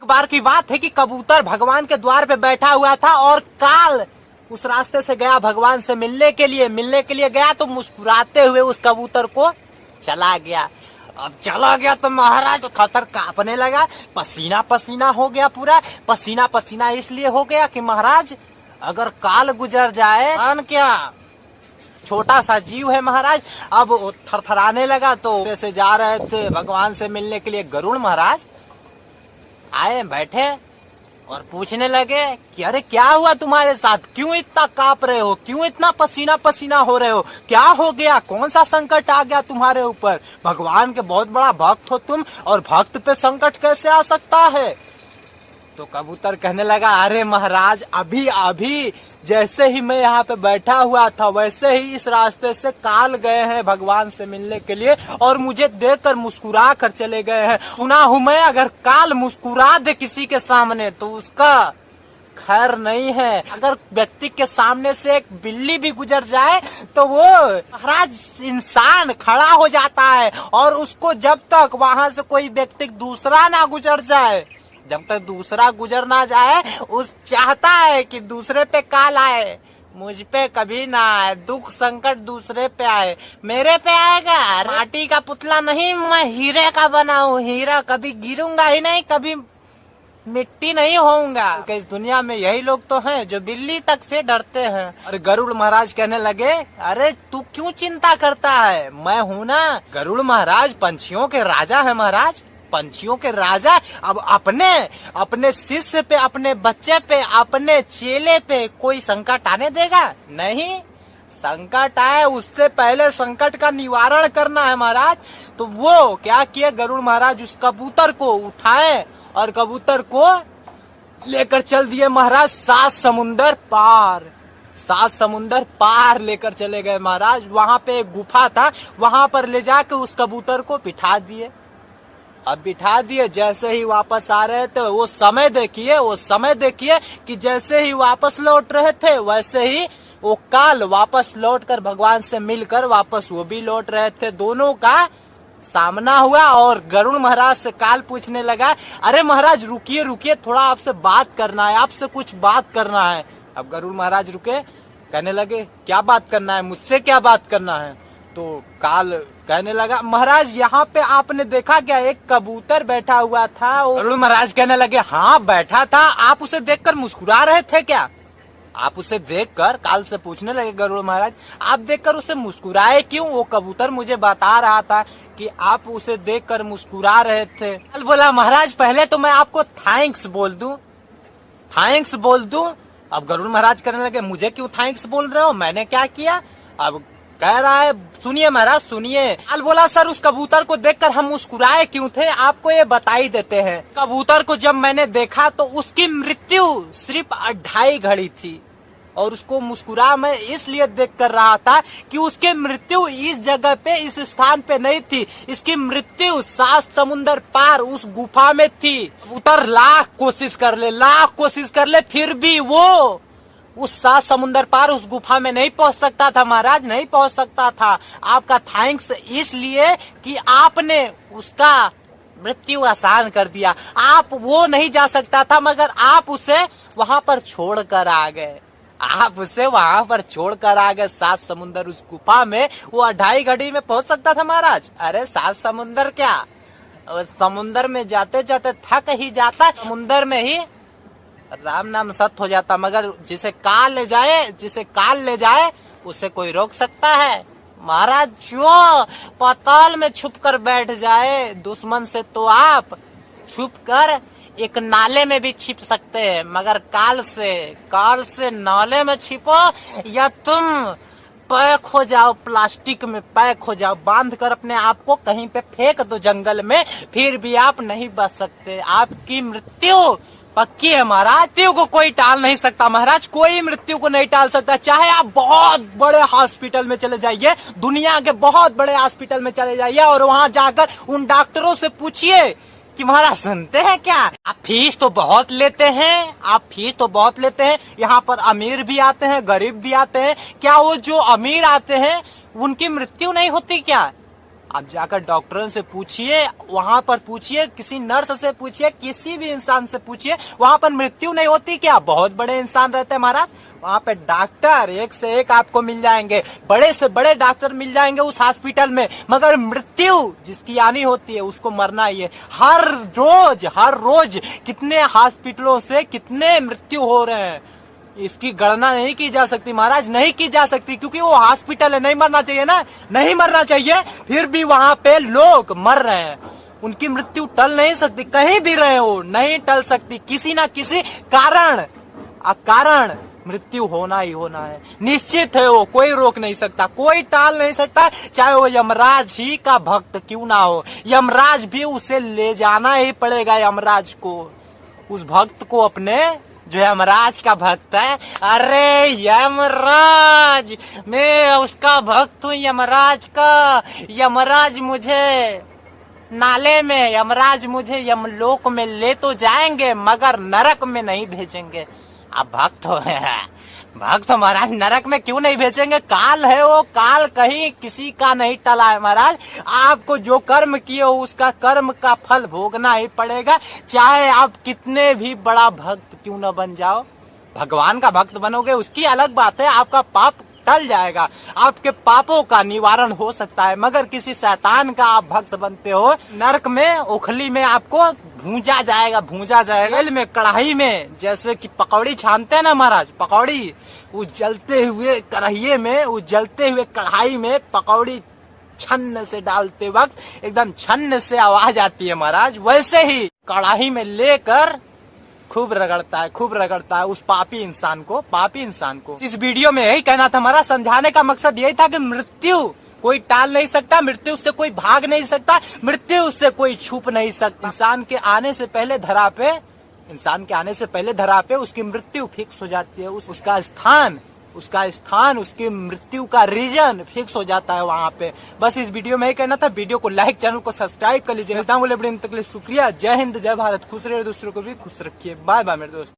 एक बार की बात है कि कबूतर भगवान के द्वार पे बैठा हुआ था और काल उस रास्ते से गया भगवान से मिलने के लिए गया तो मुस्कुराते हुए उस कबूतर को चला गया। अब चला गया तो महाराज खतर कांपने लगा, पसीना पसीना हो गया, पूरा पसीना पसीना इसलिए हो गया कि महाराज अगर काल गुजर जाए क्या छोटा सा जीव है महाराज। अब थरथराने लगा तो जैसे जा रहे थे भगवान से मिलने के लिए गरुड़ महाराज आए, बैठे और पूछने लगे कि अरे क्या हुआ तुम्हारे साथ, क्यों इतना कांप रहे हो, क्यों इतना पसीना पसीना हो रहे हो, क्या हो गया, कौन सा संकट आ गया तुम्हारे ऊपर, भगवान के बहुत बड़ा भक्त हो तुम और भक्त पे संकट कैसे आ सकता है। तो कबूतर कहने लगा अरे महाराज अभी अभी जैसे ही मैं यहाँ पे बैठा हुआ था वैसे ही इस रास्ते से काल गए हैं भगवान से मिलने के लिए और मुझे देखकर मुस्कुरा कर चले गए हैं। सुना हूं मैं अगर काल मुस्कुरा दे किसी के सामने तो उसका खैर नहीं है। अगर व्यक्ति के सामने से एक बिल्ली भी गुजर जाए तो वो महाराज इंसान खड़ा हो जाता है और उसको जब तक वहां से कोई व्यक्ति दूसरा ना गुजर जाए, जब तक दूसरा गुजर ना जाए उस चाहता है कि दूसरे पे काल आए, मुझ पे कभी ना आए, दुख संकट दूसरे पे आए, मेरे पे आएगा। माटी का पुतला नहीं, मैं हीरे का बना हूँ, हीरा कभी गिरूंगा ही नहीं, कभी मिट्टी नहीं होऊंगा। इस दुनिया में यही लोग तो हैं जो बिल्ली तक से डरते हैं। और गरुड़ महाराज कहने लगे अरे तू क्यों चिंता करता है, मैं हूँ ना। गरुड़ महाराज पंछियों के राजा है महाराज, पंछियों के राजा। अब अपने शिष्य पे, अपने बच्चे पे, अपने चेले पे कोई संकट आने देगा नहीं। संकट आए उससे पहले संकट का निवारण करना है महाराज। तो वो क्या किए गरुड़ महाराज, उस कबूतर को उठाए और कबूतर को लेकर चल दिए महाराज 7 समुंदर पार। 7 समुंदर पार लेकर चले गए महाराज। वहां पे एक गुफा था, वहां पर ले जाके उस कबूतर को बिठा दिए। अब बिठा दिए, जैसे ही वापस आ रहे थे वो समय देखिए कि जैसे ही वापस लौट रहे थे वैसे ही वो काल वापस लौटकर भगवान से मिलकर वापस वो भी लौट रहे थे। दोनों का सामना हुआ और गरुड़ महाराज से काल पूछने लगा अरे महाराज रुकिए थोड़ा आपसे बात करना है, आपसे कुछ बात करना है। अब गरुड़ महाराज रुके, कहने लगे क्या बात करना है, मुझसे क्या बात करना है। तो काल कहने लगा महाराज यहाँ पे आपने देखा क्या, एक कबूतर बैठा हुआ था। गरुड़ महाराज कहने लगे हाँ बैठा था, आप उसे देखकर मुस्कुरा रहे थे क्या। आप उसे देखकर, काल से पूछने लगे गरुड़ महाराज आप देखकर उसे मुस्कुराए क्यों। वो कबूतर मुझे बता रहा था कि आप उसे देखकर मुस्कुरा रहे थे। काल बोला महाराज पहले तो मैं आपको थैंक्स बोल दूं। अब गरुड़ महाराज कहने लगे मुझे क्यों थैंक्स बोल रहे हो, मैंने क्या किया। अब कह रहा है सुनिए महाराज सुनिए। काल बोला सर उस कबूतर को देखकर हम मुस्कुराए क्यों थे, आपको ये बता ही देते हैं। कबूतर को जब मैंने देखा तो उसकी मृत्यु सिर्फ 2.5 घड़ी थी और उसको मुस्कुरा मैं इसलिए देख कर रहा था कि उसकी मृत्यु इस जगह पे, इस स्थान पे नहीं थी, इसकी मृत्यु 7 समुंदर पार उस गुफा में थी। कबूतर लाख कोशिश कर ले फिर भी वो उस 7 समुंदर पार उस गुफा में नहीं पहुंच सकता था महाराज, नहीं पहुंच सकता था। आपका थैंक्स इसलिए कि आपने उसका मृत्यु आसान कर दिया। आप वो नहीं जा सकता था मगर आप उसे वहां पर छोड़ कर आ गए, 7 समुंदर उस गुफा में वो 2.5 घड़ी में पहुंच सकता था महाराज। अरे 7 समुंदर क्या, समुंदर में जाते जाते थक ही जाता, समुंदर में ही राम नाम सत्य हो जाता। मगर जिसे काल ले जाए उसे कोई रोक सकता है महाराज। जो पाताल में छुप कर बैठ जाए दुश्मन से तो आप छुप कर एक नाले में भी छिप सकते हैं, मगर काल से नाले में छिपो या तुम पैक हो जाओ, प्लास्टिक में पैक हो जाओ, बांध कर अपने आप को कहीं पे फेंक दो जंगल में, फिर भी आप नहीं बच सकते। आपकी मृत्यु पक्की है महाराज, मृत्यु को कोई टाल नहीं सकता महाराज, कोई मृत्यु को नहीं टाल सकता। चाहे आप बहुत बड़े हॉस्पिटल में चले जाइए, दुनिया के बहुत बड़े हॉस्पिटल में चले जाइए और वहां जाकर उन डॉक्टरों से पूछिए कि महाराज सुनते हैं क्या, आप फीस तो बहुत लेते हैं, यहाँ पर अमीर भी आते हैं गरीब भी आते हैं, क्या वो जो अमीर आते हैं उनकी मृत्यु नहीं होती क्या। आप जाकर डॉक्टरों से पूछिए, वहां पर पूछिए, किसी नर्स से पूछिए, किसी भी इंसान से पूछिए, वहां पर मृत्यु नहीं होती क्या? बहुत बड़े इंसान रहते हैं महाराज, वहां पे डॉक्टर एक से एक आपको मिल जाएंगे, बड़े से बड़े डॉक्टर मिल जाएंगे उस हॉस्पिटल में, मगर मृत्यु जिसकी आनी होती है उसको मरना ही है। हर रोज कितने हॉस्पिटलों से कितने मृत्यु हो रहे हैं, इसकी गणना नहीं की जा सकती महाराज, नहीं की जा सकती, क्योंकि वो हॉस्पिटल है। नहीं मरना चाहिए ना, नहीं मरना चाहिए, फिर भी वहां पे लोग मर रहे हैं। उनकी मृत्यु टल नहीं सकती, कहीं भी रहे हो नहीं टल सकती, किसी ना किसी कारण मृत्यु होना ही होना है, निश्चित है। वो कोई रोक नहीं सकता, कोई टाल नहीं सकता, चाहे वो यमराज ही का भक्त क्यों ना हो, यमराज भी उसे ले जाना ही पड़ेगा। यमराज को, उस भक्त को अपने, जो यमराज का भक्त है, अरे यमराज, मैं उसका भक्त हूँ यमराज का। यमराज मुझे नाले में, यमराज मुझे यमलोक में ले तो जाएंगे मगर नरक में नहीं भेजेंगे। आप भक्त हो, भक्त महाराज, नरक में क्यों नहीं भेजेंगे? काल है वो, काल कहीं किसी का नहीं टला है महाराज। आपको जो कर्म किए हो उसका कर्म का फल भोगना ही पड़ेगा, चाहे आप कितने भी बड़ा भक्त क्यों न बन जाओ। भगवान का भक्त बनोगे उसकी अलग बात है, आपका पाप टल जाएगा, आपके पापों का निवारण हो सकता है, मगर किसी शैतान का आप भक्त बनते हो, नरक में, ओखली में आपको भूंजा जाएगा, तेल में, कढ़ाई में, जैसे कि पकौड़ी छानते हैं ना महाराज, पकौड़ी, उस जलते हुए कढ़ाई में, उस जलते हुए कढ़ाई में पकौड़ी छन्न से डालते वक्त एकदम छन्न से आवाज आती है महाराज, वैसे ही कढ़ाई में लेकर खूब रगड़ता है उस पापी इंसान को। इस वीडियो में यही कहना था हमारा, समझाने का मकसद यही था कि मृत्यु कोई टाल नहीं सकता, मृत्यु से कोई भाग नहीं सकता, मृत्यु से कोई छुप नहीं सकता। इंसान के आने से पहले धरा पे उसकी मृत्यु फिक्स हो जाती है, उसका स्थान, उसकी मृत्यु का रीजन फिक्स हो जाता है वहाँ पे। बस इस वीडियो में ही कहना था। वीडियो को लाइक, चैनल को सब्सक्राइब कर लीजिए। मिलता हूँ, शुक्रिया। जय हिंद, जय भारत। खुश रहिए, दूसरों को भी खुश रखिए। बाय बाय मेरे दोस्त।